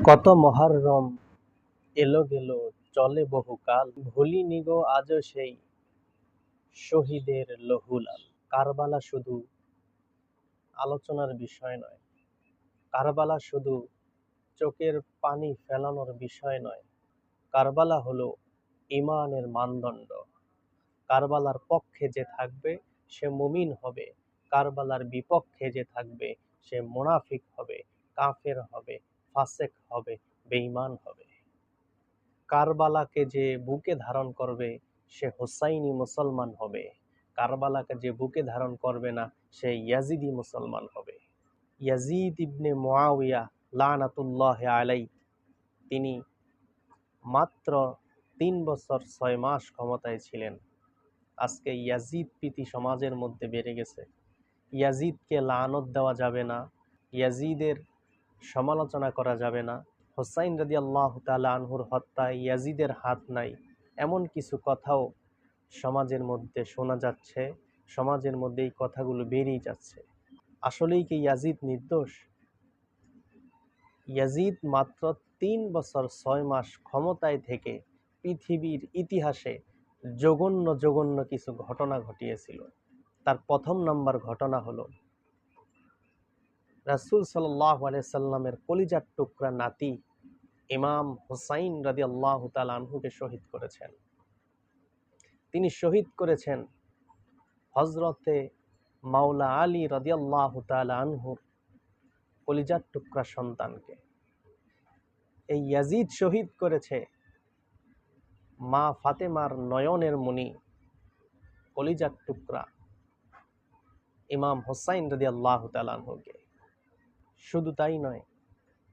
কত মহাররম এলো গেল, চলে বহুকাল, ভুলিনি গো আজও সেই শহীদের লহুলাল। কারবালা শুধু আলোচনার বিষয় নয়, কারবালা শুধু চোখের পানি ফেলানোর বিষয় নয়, কারবালা হলো ঈমানের মানদণ্ড। কারবালার পক্ষে যে থাকবে সে মুমিন হবে, কারবালার বিপক্ষে যে থাকবে সে মুনাফিক হবে, কাফের হবে, ফাসেক হবে, বেঈমান হবে। কারবালাকে যে বুকে ধারণ করবে সে হোসাইনি মুসলমান হবে, কারবালাকে যে বুকে ধারণ করবে না সে ইয়াজিদি মুসলমান হবে। ইয়াজিদ ইবনে মুআবিয়া লানাতুল্লাহি আলাইহি, তিনি মাত্র ৩ বছর ৬ মাস ক্ষমতায় ছিলেন। আজকে ইয়াজিদ প্রীতি সমাজের মধ্যে বেড়ে গেছে। ইয়াজিদকে লানত দেওয়া যাবে না, ইয়াজিদের সমালোচনা করা যাবে না, হোসাইন রাদিয়াল্লাহু তাআলা আনহুর হত্যায় ইয়াজিদের হাত নাই, এমন কিছু কথাও সমাজের মধ্যে শোনা যাচ্ছে। সমাজের মধ্যে এই কথাগুলো বেরিয়ে যাচ্ছে। আসলেই কি ইয়াজিদ নির্দোষ? ইয়াজিদ মাত্র ৩ বছর ৬ মাস ক্ষমতায় থেকে পৃথিবীর ইতিহাসে জঘন্য জঘন্য কিছু ঘটনা ঘটিয়েছিল। তার প্রথম নাম্বার ঘটনা হলো রাসূল সাল্লাল্লাহু আলাইহি সাল্লামের কলিজার টুকরা নাতি ইমাম হুসাইন রাদিয়াল্লাহু তাআলা আনহুকে শহীদ করেছেন। তিনি শহীদ করেছেন হযরতে মাওলা আলী রাদিয়াল্লাহু তাআলা আনহুর কলিজার টুকরা সন্তানকে। এই ইয়াজিদ শহীদ করেছে মা ফাতেমার নয়নের মণি, কলিজার টুকরা ইমাম হুসাইন রাদিয়াল্লাহু তাআলা আনহুকে। শুধু তাই নয়,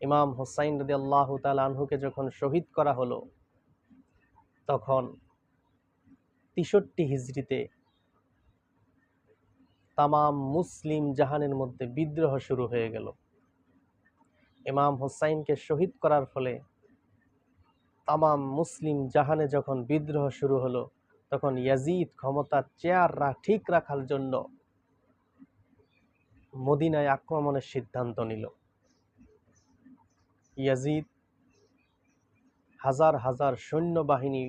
ইমাম হুসাইন রাদিয়াল্লাহু তাআলা আনহুকে যখন শহীদ করা হলো, তখন ৬৩ হিজরিতে তামাম মুসলিম জাহানের মধ্যে বিদ্রোহ শুরু হয়ে গেল। ইমাম হুসাইনকে শহীদ করার ফলে তামাম মুসলিম জাহানে যখন বিদ্রোহ শুরু হলো, তখন ইয়াজিদ ক্ষমতার চেয়ার ঠিক রাখার জন্য মদিনায় আক্রমণের সিদ্ধান্ত নিল। ইয়াজিদ হাজার হাজার সৈন্যবাহিনী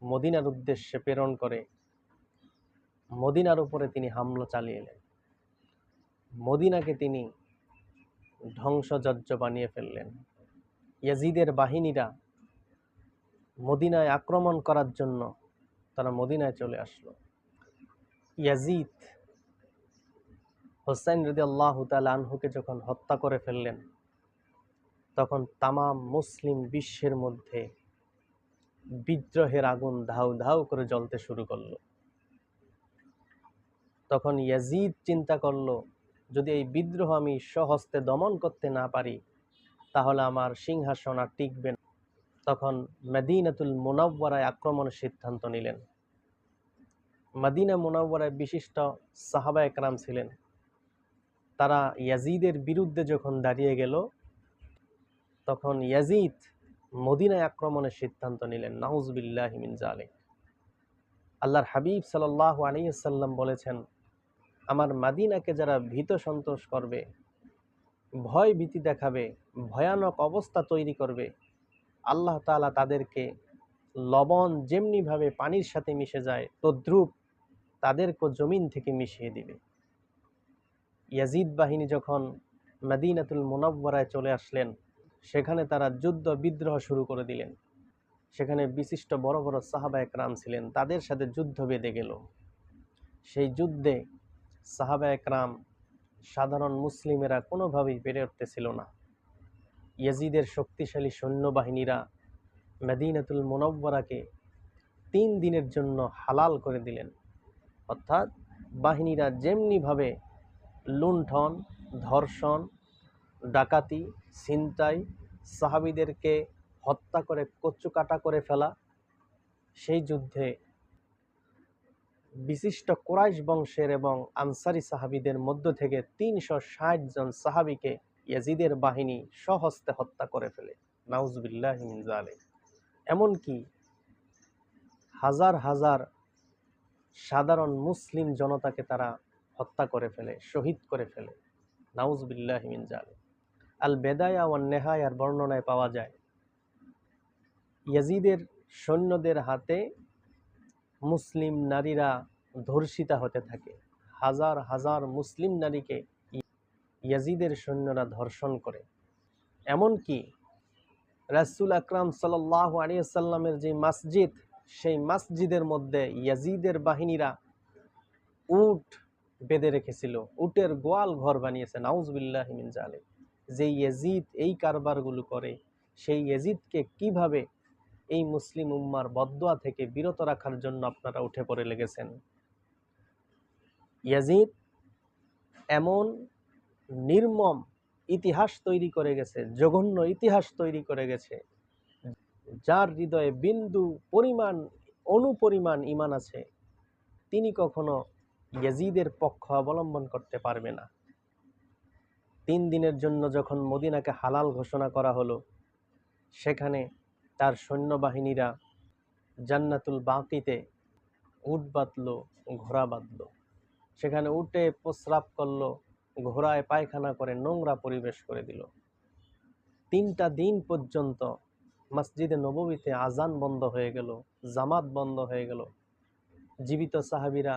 মদিনার উদ্দেশ্যে প্রেরণ করে মদিনার উপরে তিনি হামলা চালিয়েলেন। মদিনাকে তিনি ধ্বংসযজ্ঞ বানিয়ে ফেললেন। ইয়াজিদের বাহিনীরা মদিনায় আক্রমণ করার জন্য তারা মদিনায় চলে আসলো। ইয়াজিদ হোসাইন রাদিয়াল্লাহু তাআলা আনহুকে যখন হত্যা করে ফেললেন, তখন তামাম মুসলিম বিশ্বের মধ্যে বিদ্রোহের আগুন ধাউ ধাউ করে জ্বলতে শুরু করলো। তখন ইয়াজিদ চিন্তা করলো, যদি এই বিদ্রোহ আমি স্বহস্তে দমন করতে না পারি, তাহলে আমার সিংহাসন আর টিকবে না। তখন মদিনাতুল মুনাওয়ারায় আক্রমণের সিদ্ধান্ত নিলেন। মদিনা মুনাওয়ারায় বিশিষ্ট সাহাবায়ে কেরাম ছিলেন। তারা ইয়াজিদের বিরুদ্ধে যখন দাঁড়িয়ে গেল, তখন ইয়াজিদ মদিনায় আক্রমণের সিদ্ধান্ত নিলেন। নাউযুবিল্লাহি মিন যালিক। আল্লাহর হাবিব সাল্লাল্লাহু আলাইহি ওয়াসাল্লাম বলেছেন, আমার মদিনাকে যারা ভীত সন্তোষ করবে, ভয় ভীতি দেখাবে, ভয়ানক অবস্থা তৈরি করবে, আল্লাহ তাআলা তাদেরকে লবণ যেমনিভাবে পানির সাথে মিশে যায়, তদ্রূপ তাদেরকে জমিন থেকে মিশিয়ে দিবে। ইয়াজিদ বাহিনী যখন মদিনাতুল মুনাওয়ারায় চলে আসলেন, সেখানে তারা যুদ্ধ বিদ্রোহ শুরু করে দিলেন। সেখানে বিশিষ্ট বড় বড় সাহাবায়ে কেরাম ছিলেন, তাদের সাথে যুদ্ধ বেঁধে গেল। সেই যুদ্ধে সাহাবায়ে কেরাম, সাধারণ মুসলিমেরা কোনোভাবেই পেরে উঠতেছিল না। ইয়াজিদের শক্তিশালী সৈন্যবাহিনীরা মদিনাতুল মুনাওয়ারাকে ৩ দিনের জন্য হালাল করে দিলেন। অর্থাৎ বাহিনীরা যেমনিভাবে লুণ্ঠন, ধর্ষণ, ডাকাতি, ছিনতাই, সাহাবীদেরকে হত্যা করে কচুকাটা করে ফেলা, সেই যুদ্ধে বিশিষ্ট কুরাইশ বংশের এবং আনসারী সাহাবীদের মধ্য থেকে ৩৬০ জন সাহাবীকে ইয়াজিদের বাহিনী স্বহস্তে হত্যা করে ফেলে। নাউযুবিল্লাহি মিন যালিক। এমনকি হাজার হাজার সাধারণ মুসলিম জনতাকে তারা হত্যা করে ফেলে, শহীদ করে ফেলে। নাউযুবিল্লাহি মিন যালিক। আল বেদায়া ওয়ান নেহায়ার বর্ণনায় পাওয়া যায়, ইয়াজিদের সৈন্যদের হাতে মুসলিম নারীরা ধর্ষিতা হতে থাকে। হাজার হাজার মুসলিম নারীকে ইয়াজিদের সৈন্যরা ধর্ষণ করে। এমনকি রাসূল আকরাম সাল্লাল্লাহু আলাইহি ওয়াসাল্লামের যে মসজিদ, সেই মসজিদের মধ্যে ইয়াজিদের বাহিনীরা উট বেঁধে রেখেছিল, উটের গোয়াল ঘর বানিয়েছে। নাউজুবিল্লাহি মিন জালিক। যে ইয়াজিদ এই কারবারগুলো করে, সেই ইয়াজিদকে কিভাবে এই মুসলিম উম্মার বদদোয়া থেকে বিরত রাখার জন্য আপনারা উঠে পড়ে লেগেছেন। ইয়াজিদ এমন নির্মম ইতিহাস তৈরি করে গেছে, জঘন্য ইতিহাস তৈরি করে গেছে, যার হৃদয়ে বিন্দু পরিমাণ অনুপরিমাণ ঈমান আছে, তিনি কখনো ইয়াজিদের পক্ষ অবলম্বন করতে পারবে না। 3 দিনের জন্য যখন মদিনাকে হালাল ঘোষণা করা হলো, সেখানে তার সৈন্যবাহিনীরা জান্নাতুল বাকিতে উট বাঁধলো, ঘোড়া বাঁধলো। সেখানে উটে প্রস্রাব করলো, ঘোড়ায় পায়খানা করে নোংরা পরিবেশ করে দিল। 3টা দিন পর্যন্ত মসজিদে নববীতে আজান বন্ধ হয়ে গেল, জামাত বন্ধ হয়ে গেল। জীবিত সাহাবীরা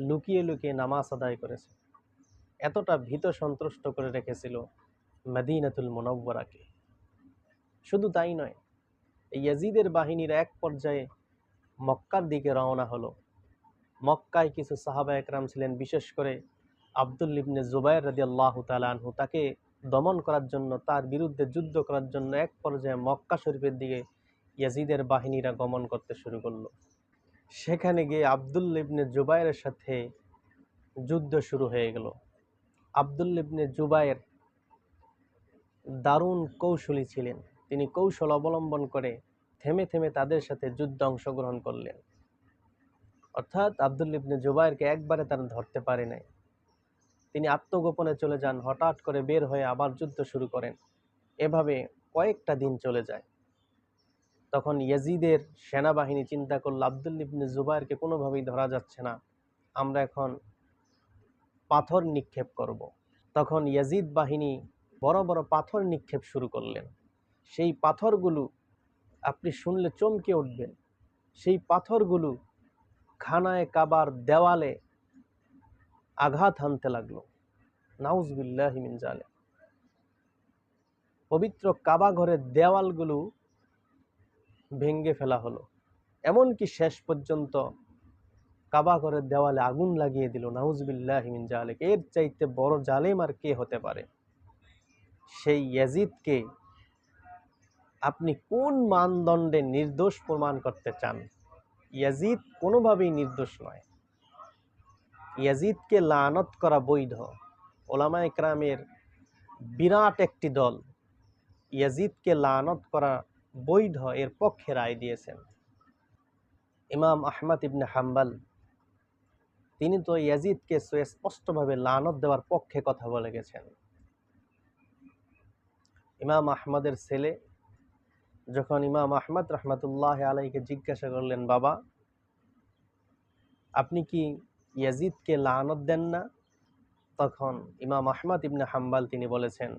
লুকিয়ে লুকিয়ে নামাজ আদায় করেছে। এতটা ভীত সন্ত্রস্ত করে রেখেছিল মদিনাতুল মুনাওয়ারাকে। শুধু তাই নয়, ইয়াজিদের বাহিনীরা এক পর্যায়ে মক্কার দিকে রওনা হলো। মক্কায় কিছু সাহাবা একরাম ছিলেন, বিশেষ করে আব্দুল ইবনে জুবায়ের রাদিয়াল্লাহু তাআলা আনহু, তাকে দমন করার জন্য, তার বিরুদ্ধে যুদ্ধ করার জন্য এক পর্যায়ে মক্কা শরীফের দিকে ইয়াজিদের বাহিনীরা গমন করতে শুরু করলো। সেখানে গিয়ে আব্দুল ইবনে জুবায়েরের সাথে যুদ্ধ শুরু হয়ে গেল। আব্দুল ইবনে জুবায়ের দারুণ কৌশলী ছিলেন। তিনি কৌশল অবলম্বন করে থেমে থেমে তাদের সাথে যুদ্ধে অংশগ্রহণ করলেন। অর্থাৎ আব্দুল ইবনে জুবায়েরকে একবারে তারা ধরতে পারে নাই। তিনি আত্মগোপনে চলে যান, হঠাৎ করে বের হয়ে আবার যুদ্ধ শুরু করেন। এভাবে কয়েকটা দিন চলে যায়। তখন ইয়াজিদের সেনাবাহিনী চিন্তা করল, আব্দুল ইবনে জুবায়েরকে কোনোভাবেই ধরা যাচ্ছে না, আমরা এখন পাথর নিক্ষেপ করব। তখন ইয়াজিদ বাহিনী বড় বড় পাথর নিক্ষেপ শুরু করলেন। সেই পাথরগুলো আপনি শুনলে চমকে উঠবেন। সেই পাথরগুলো খানায়ে কাবার দেওয়ালে আঘাত হানতে লাগলো। নাউজুবিল্লাহি মিন জালিক। পবিত্র কাবা ঘরের দেওয়ালগুলো ভেঙে ফেলা হলো। এমনকি শেষ পর্যন্ত কাবা ঘরের দেওয়ালে আগুন লাগিয়ে দিল। নাউজুবিল্লাহি মিন জালিক। এর চাইতে বড় জালেম আর কে হতে পারে? সেই ইয়াজিদকে আপনি কোন মানদণ্ডে নির্দোষ প্রমাণ করতে চান? ইয়াজিদ কোনোভাবেই নির্দোষ নয়। ইয়াজিদকে লানত করা বৈধ। ওলামায়ে কেরামের বিরাট একটি দল ইয়াজিদকে লানত করা বৈধ এর পক্ষে রায় দিয়েছেন। ইমাম আহমদ ইবনে হাম্বল তিনি তো ইয়াজিদকে স্পষ্টভাবে লানত দেওয়ার পক্ষে কথা বলে গেছেন। ইমাম আহমদের ছেলে যখন ইমাম আহমদ রহমতুল্লাহ আলাইকে জিজ্ঞাসা করলেন, বাবা আপনি কি ইয়াজিদকে লানত দেন না? তখন ইমাম আহমদ ইবনে হাম্বল তিনি বলেছেন,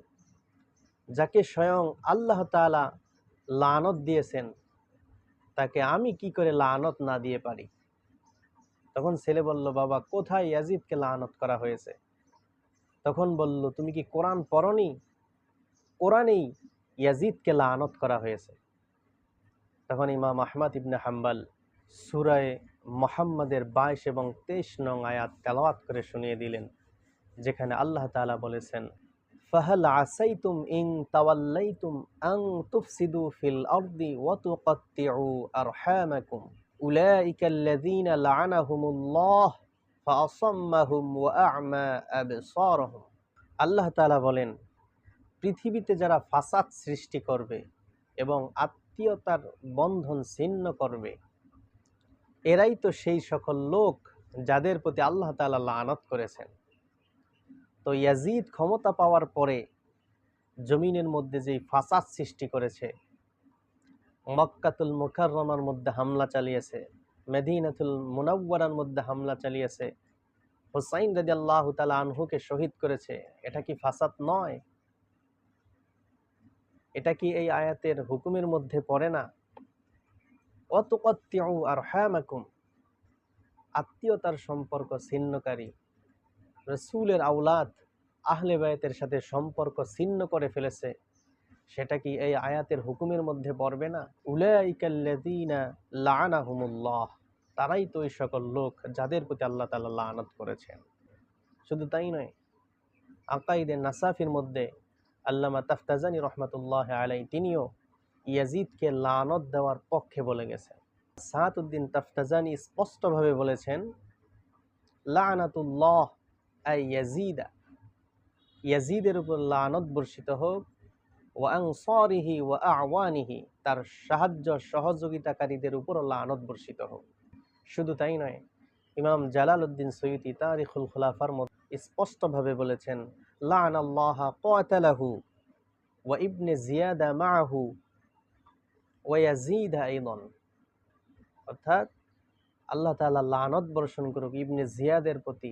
যাকে স্বয়ং আল্লাহ তাআলা লানত দিয়েছেন তাকে আমি কি করে লানত না দিয়ে পারি? তখন ছেলে বলল, বাবা কোথায় ইয়াজিদকে লানত করা হয়েছে? তখন বলল, তুমি কি কোরআন পড়নি? কোরআনেই ইয়াজিদকে লানত করা হয়েছে। তখন ইমাম আহমদ ইবনে হাম্বল সূরা মুহাম্মাদের 22 এবং 23 নং আয়াত তেলাওয়াত করে শুনিয়ে দিলেন, যেখানে আল্লাহ তাআলা বলেছেন, ফাহাল আসাইতুম ইন তাওয়াল্লাইতুম আন তুফসিদু ফিল আরদি ওয়া তুকাত্তিউ আরহামাকুম উলাইকাল্লাযীনা লা'আনাহুমুল্লাহ ফাআসাম্মাহুম ওয়া আ'মা আবসারহুম। আল্লাহ তাআলা বলেন, পৃথিবীতে যারা ফাসাদ সৃষ্টি করবে এবং আত্মীয়তার বন্ধন ছিন্ন করবে, এরাই তো সেই সকল লোক যাদের প্রতি আল্লাহ তাআলা লানত করেছেন। তো ইয়াজিদ ক্ষমতা পাওয়ার পরে জমিনের মধ্যে যেই ফাসাদ সৃষ্টি করেছে, মক্কাতুল মুকাররমার মধ্যে হামলা চালিয়েছে, মদিনাতুল মুনাওয়ারার মধ্যে হামলা চালিয়েছে, হুসাইন রাদিয়াল্লাহু তাআলা আনহুকে শহীদ করেছে, এটা কি ফাসাদ নয়? এটা কি এই আয়াতের হুকুমের মধ্যে পড়ে না? ওয়াতুকাত্তিউ আরহামাকুম, আত্মীয়তার সম্পর্ক ছিন্নকারী রাসূলের আওলাদ আহলে বায়তের সাথে সম্পর্ক ছিন্ন করে ফেলেছে, সেটা কি এই আয়াতের হুকুমের মধ্যে পড়বে না? উলাইকাল্লাযীনা লাআনাহুমুল্লাহ, তারাই তো ওই সকল লোক যাদের প্রতি আল্লাহ তাআলা লানত করেছেন। শুধু তাই নয়, আকাইদে নাসাফির মধ্যে আল্লামা তাফতাজানী রহমাতুল্লাহ আলাইহি তিনিও ইয়াজিদকে লানত দেওয়ার পক্ষে বলে গেছেন। সাআদউদ্দিন তাফতাজানী স্পষ্টভাবে বলেছেন, লানাতুল্লাহ আই ইয়াজিদা, ইয়াজিদের উপর লানত বর্ষিত হোক, ওয়া আনসারিহি ওয়া আওয়ানিহি, তার সাহায্য সহযোগিতাকারীদের উপর লানত বর্ষিত হোক। শুধু তাই নয়, ইমাম জালালউদ্দিন সৈয়দী তারিখুল খুলাফার মধ্যে স্পষ্টভাবে বলেছেন, লানাল্লাহা কাতালাহু ওয়া ইবনে জিয়াদা মাআহু ওয়া ইয়াজিদ আইদান, অর্থাৎ আল্লাহ তাআলা লানত বর্ষণ করুক ইবনে জিয়াদের প্রতি,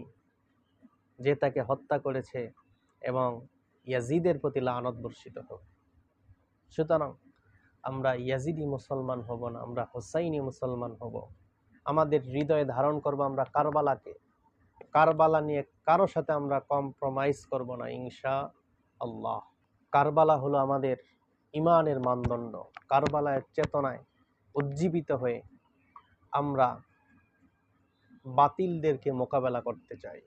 যে তাকে হত্যা করেছে, এবং ইয়াজিদের প্রতি লানত বর্ষিত হোক। সুতরাং আমরা ইয়াজিদি মুসলমান হব না, আমরা হুসাইনি মুসলমান হব। আমাদের হৃদয়ে ধারণ করব আমরা কারবালাকে। কারবালা নিয়ে কারো সাথে আমরা কম্প্রোমাইজ করব না ইনশাআল্লাহ। কারবালা হলো আমাদের ইমানের মানদণ্ড। কারবালার চেতনায় উজ্জীবিত হয়ে আমরা বাতিলদেরকে মোকাবেলা করতে চাই।